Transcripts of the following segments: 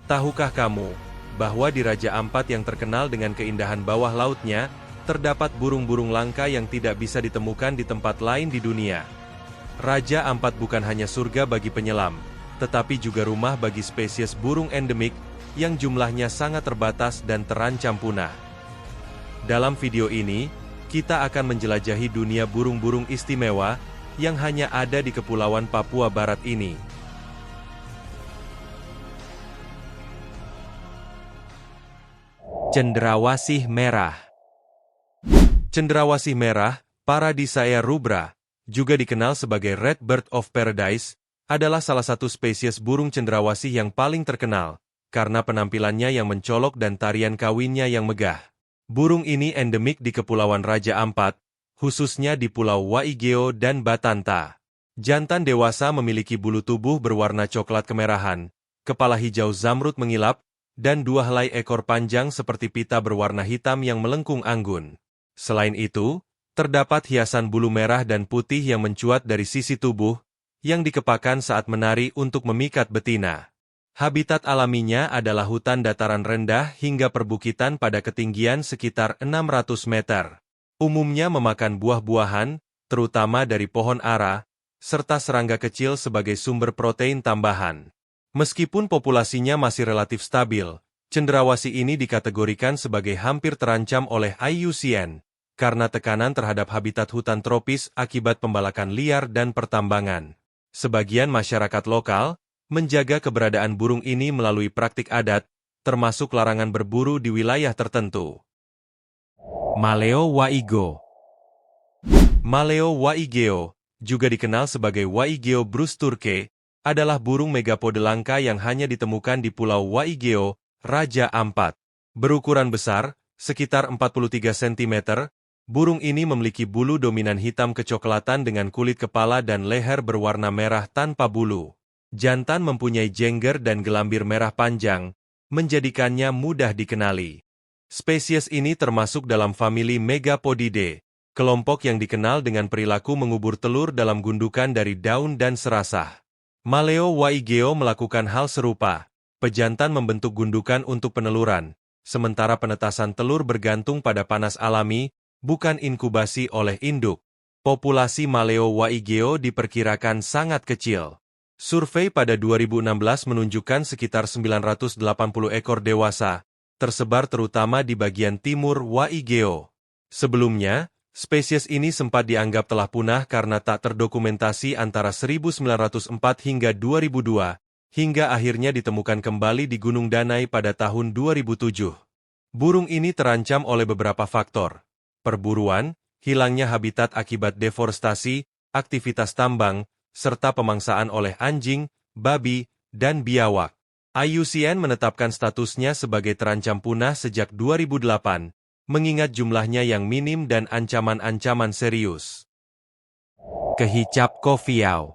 Tahukah kamu, bahwa di Raja Ampat yang terkenal dengan keindahan bawah lautnya, terdapat burung-burung langka yang tidak bisa ditemukan di tempat lain di dunia. Raja Ampat bukan hanya surga bagi penyelam, tetapi juga rumah bagi spesies burung endemik, yang jumlahnya sangat terbatas dan terancam punah. Dalam video ini, kita akan menjelajahi dunia burung-burung istimewa, yang hanya ada di Kepulauan Papua Barat ini. Cendrawasih merah. Cendrawasih merah, Paradisaea rubra, juga dikenal sebagai Red Bird of Paradise, adalah salah satu spesies burung cendrawasih yang paling terkenal, karena penampilannya yang mencolok dan tarian kawinnya yang megah. Burung ini endemik di Kepulauan Raja Ampat, khususnya di Pulau Waigeo dan Batanta. Jantan dewasa memiliki bulu tubuh berwarna coklat kemerahan, kepala hijau zamrud mengilap, dan dua helai ekor panjang seperti pita berwarna hitam yang melengkung anggun. Selain itu, terdapat hiasan bulu merah dan putih yang mencuat dari sisi tubuh, yang dikepakan saat menari untuk memikat betina. Habitat alaminya adalah hutan dataran rendah hingga perbukitan pada ketinggian sekitar 600 meter. Umumnya memakan buah-buahan, terutama dari pohon ara, serta serangga kecil sebagai sumber protein tambahan. Meskipun populasinya masih relatif stabil, cendrawasih ini dikategorikan sebagai hampir terancam oleh IUCN, karena tekanan terhadap habitat hutan tropis akibat pembalakan liar dan pertambangan. Sebagian masyarakat lokal menjaga keberadaan burung ini melalui praktik adat, termasuk larangan berburu di wilayah tertentu. Maleo waigo. Maleo waigeo, juga dikenal sebagai Waigeo brusturke, adalah burung megapode langka yang hanya ditemukan di Pulau Waigeo, Raja Ampat. Berukuran besar, sekitar 43 cm, burung ini memiliki bulu dominan hitam kecoklatan dengan kulit kepala dan leher berwarna merah tanpa bulu. Jantan mempunyai jengger dan gelambir merah panjang, menjadikannya mudah dikenali. Spesies ini termasuk dalam famili Megapodidae, kelompok yang dikenal dengan perilaku mengubur telur dalam gundukan dari daun dan serasah. Maleo waigeo melakukan hal serupa. Pejantan membentuk gundukan untuk peneluran, sementara penetasan telur bergantung pada panas alami, bukan inkubasi oleh induk. Populasi Maleo waigeo diperkirakan sangat kecil. Survei pada 2016 menunjukkan sekitar 980 ekor dewasa, tersebar terutama di bagian timur Waigeo. Sebelumnya, spesies ini sempat dianggap telah punah karena tak terdokumentasi antara 1904 hingga 2002, hingga akhirnya ditemukan kembali di Gunung Danai pada tahun 2007. Burung ini terancam oleh beberapa faktor: perburuan, hilangnya habitat akibat deforestasi, aktivitas tambang, serta pemangsaan oleh anjing, babi, dan biawak. IUCN menetapkan statusnya sebagai terancam punah sejak 2008, mengingat jumlahnya yang minim dan ancaman-ancaman serius. Kehicap kofiau.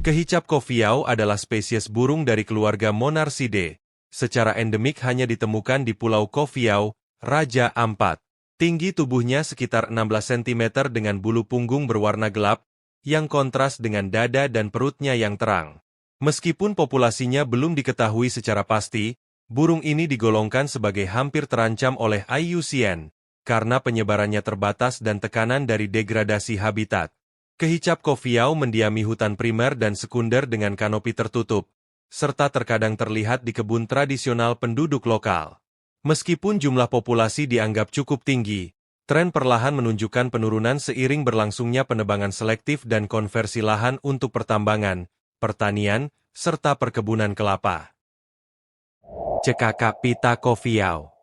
Kehicap kofiau adalah spesies burung dari keluarga Monarchidae. Secara endemik hanya ditemukan di Pulau Kofiau, Raja Ampat. Tinggi tubuhnya sekitar 16 cm dengan bulu punggung berwarna gelap, yang kontras dengan dada dan perutnya yang terang. Meskipun populasinya belum diketahui secara pasti, burung ini digolongkan sebagai hampir terancam oleh IUCN, karena penyebarannya terbatas dan tekanan dari degradasi habitat. Kehicap kofiau mendiami hutan primer dan sekunder dengan kanopi tertutup, serta terkadang terlihat di kebun tradisional penduduk lokal. Meskipun jumlah populasi dianggap cukup tinggi, tren perlahan menunjukkan penurunan seiring berlangsungnya penebangan selektif dan konversi lahan untuk pertambangan, pertanian, serta perkebunan kelapa. Cekakak pita kofiau.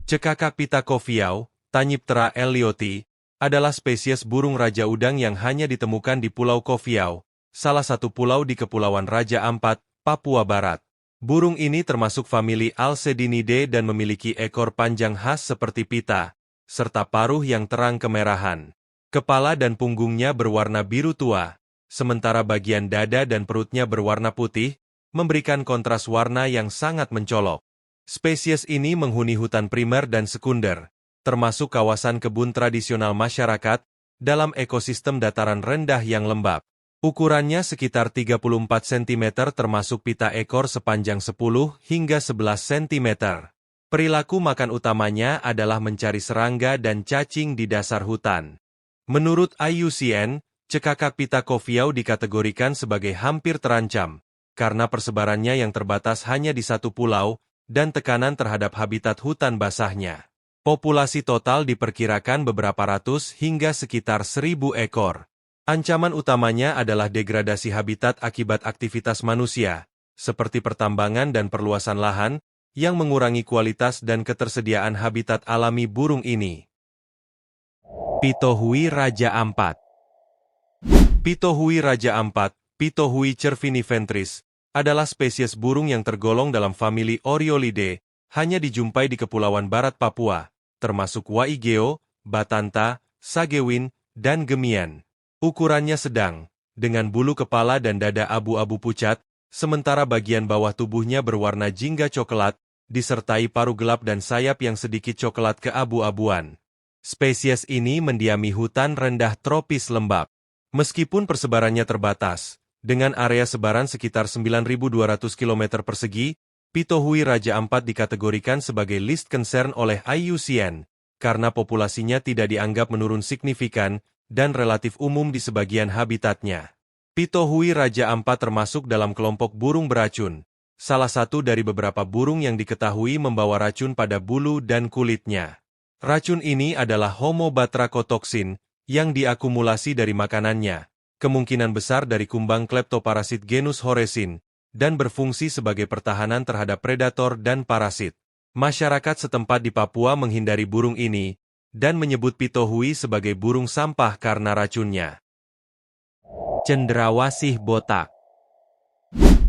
Cekakak pita kofiau, Tannyptera ellioti, adalah spesies burung raja udang yang hanya ditemukan di Pulau Kofiau, salah satu pulau di Kepulauan Raja Ampat, Papua Barat. Burung ini termasuk famili Alcedinidae dan memiliki ekor panjang khas seperti pita, serta paruh yang terang kemerahan. Kepala dan punggungnya berwarna biru tua, sementara bagian dada dan perutnya berwarna putih, memberikan kontras warna yang sangat mencolok. Spesies ini menghuni hutan primer dan sekunder, termasuk kawasan kebun tradisional masyarakat, dalam ekosistem dataran rendah yang lembab. Ukurannya sekitar 34 cm termasuk pita ekor sepanjang 10 hingga 11 cm. Perilaku makan utamanya adalah mencari serangga dan cacing di dasar hutan. Menurut IUCN, cekakak pita kofiau dikategorikan sebagai hampir terancam, karena persebarannya yang terbatas hanya di satu pulau, dan tekanan terhadap habitat hutan basahnya. Populasi total diperkirakan beberapa ratus hingga sekitar 1.000 ekor. Ancaman utamanya adalah degradasi habitat akibat aktivitas manusia, seperti pertambangan dan perluasan lahan, yang mengurangi kualitas dan ketersediaan habitat alami burung ini. Pitohui Raja Ampat. Pitohui Raja Ampat, Pitohui cerviniventris, adalah spesies burung yang tergolong dalam famili Oriolidae, hanya dijumpai di Kepulauan Barat Papua, termasuk Waigeo, Batanta, Sagewin, dan Gemian. Ukurannya sedang, dengan bulu kepala dan dada abu-abu pucat, sementara bagian bawah tubuhnya berwarna jingga coklat, disertai paruh gelap dan sayap yang sedikit coklat keabu-abuan. Spesies ini mendiami hutan rendah tropis lembap. Meskipun persebarannya terbatas, dengan area sebaran sekitar 9.200 km persegi, Pitohui Raja Ampat dikategorikan sebagai least concern oleh IUCN, karena populasinya tidak dianggap menurun signifikan, dan relatif umum di sebagian habitatnya. Pitohui Raja Ampat termasuk dalam kelompok burung beracun, salah satu dari beberapa burung yang diketahui membawa racun pada bulu dan kulitnya. Racun ini adalah homobatrakotoxin, yang diakumulasi dari makanannya, kemungkinan besar dari kumbang kleptoparasit genus Horesin, dan berfungsi sebagai pertahanan terhadap predator dan parasit. Masyarakat setempat di Papua menghindari burung ini, dan menyebut Pitohui sebagai burung sampah karena racunnya. Cendrawasih botak.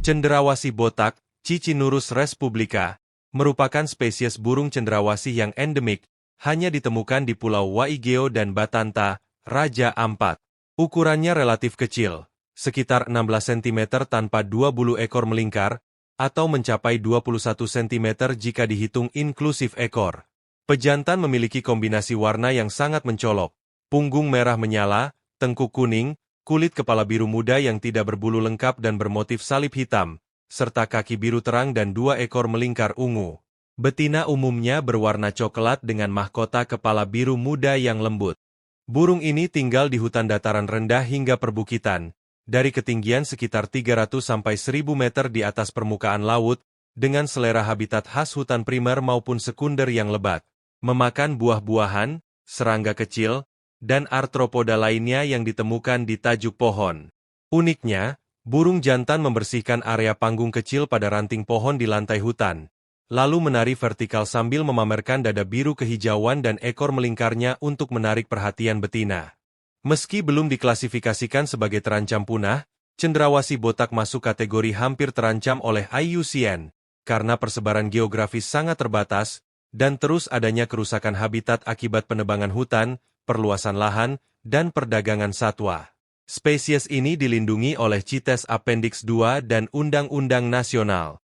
Cendrawasih botak, Cicinnurus respublica, merupakan spesies burung cendrawasih yang endemik, hanya ditemukan di Pulau Waigeo dan Batanta, Raja Ampat. Ukurannya relatif kecil, sekitar 16 cm tanpa dua bulu ekor melingkar, atau mencapai 21 cm jika dihitung inklusif ekor. Pejantan memiliki kombinasi warna yang sangat mencolok, punggung merah menyala, tengkuk kuning, kulit kepala biru muda yang tidak berbulu lengkap dan bermotif salib hitam, serta kaki biru terang dan dua ekor melingkar ungu. Betina umumnya berwarna coklat dengan mahkota kepala biru muda yang lembut. Burung ini tinggal di hutan dataran rendah hingga perbukitan, dari ketinggian sekitar 300 sampai 1.000 meter di atas permukaan laut, dengan selera habitat khas hutan primer maupun sekunder yang lebat, memakan buah-buahan, serangga kecil, dan arthropoda lainnya yang ditemukan di tajuk pohon. Uniknya, burung jantan membersihkan area panggung kecil pada ranting pohon di lantai hutan, lalu menari vertikal sambil memamerkan dada biru kehijauan dan ekor melingkarnya untuk menarik perhatian betina. Meski belum diklasifikasikan sebagai terancam punah, cendrawasih botak masuk kategori hampir terancam oleh IUCN, karena persebaran geografis sangat terbatas, dan terus adanya kerusakan habitat akibat penebangan hutan, perluasan lahan, dan perdagangan satwa. Spesies ini dilindungi oleh CITES Appendix 2 dan Undang-Undang Nasional.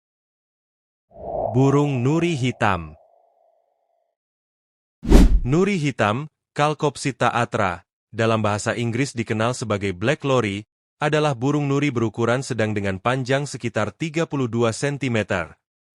Burung Nuri Hitam. Nuri hitam, Calcopsita atra, dalam bahasa Inggris dikenal sebagai Black Lory, adalah burung nuri berukuran sedang dengan panjang sekitar 32 cm.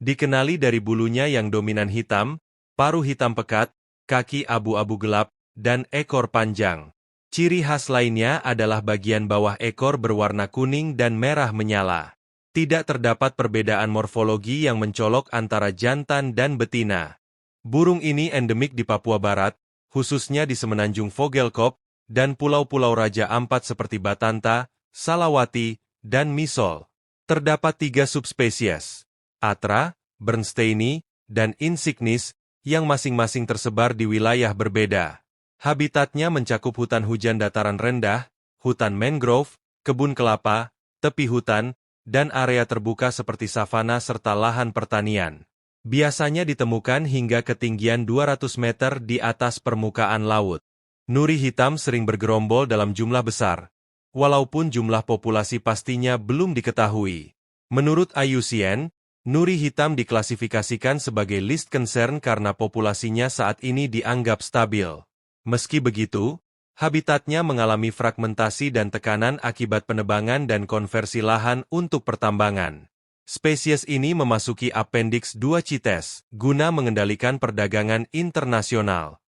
Dikenali dari bulunya yang dominan hitam, paruh hitam pekat, kaki abu-abu gelap, dan ekor panjang. Ciri khas lainnya adalah bagian bawah ekor berwarna kuning dan merah menyala. Tidak terdapat perbedaan morfologi yang mencolok antara jantan dan betina. Burung ini endemik di Papua Barat, khususnya di semenanjung Vogelkop, dan pulau-pulau Raja Ampat seperti Batanta, Salawati, dan Misol. Terdapat 3 subspesies, Atra, Bernsteini, dan Insignis, yang masing-masing tersebar di wilayah berbeda. Habitatnya mencakup hutan hujan dataran rendah, hutan mangrove, kebun kelapa, tepi hutan, dan area terbuka seperti savana serta lahan pertanian. Biasanya ditemukan hingga ketinggian 200 meter di atas permukaan laut. Nuri hitam sering bergerombol dalam jumlah besar, walaupun jumlah populasi pastinya belum diketahui. Menurut IUCN, nuri hitam diklasifikasikan sebagai least concern karena populasinya saat ini dianggap stabil. Meski begitu, Habitatnya mengalami fragmentasi dan tekanan akibat penebangan dan konversi lahan untuk pertambangan. Spesies ini memasuki Appendix 2 CITES guna mengendalikan perdagangan internasional.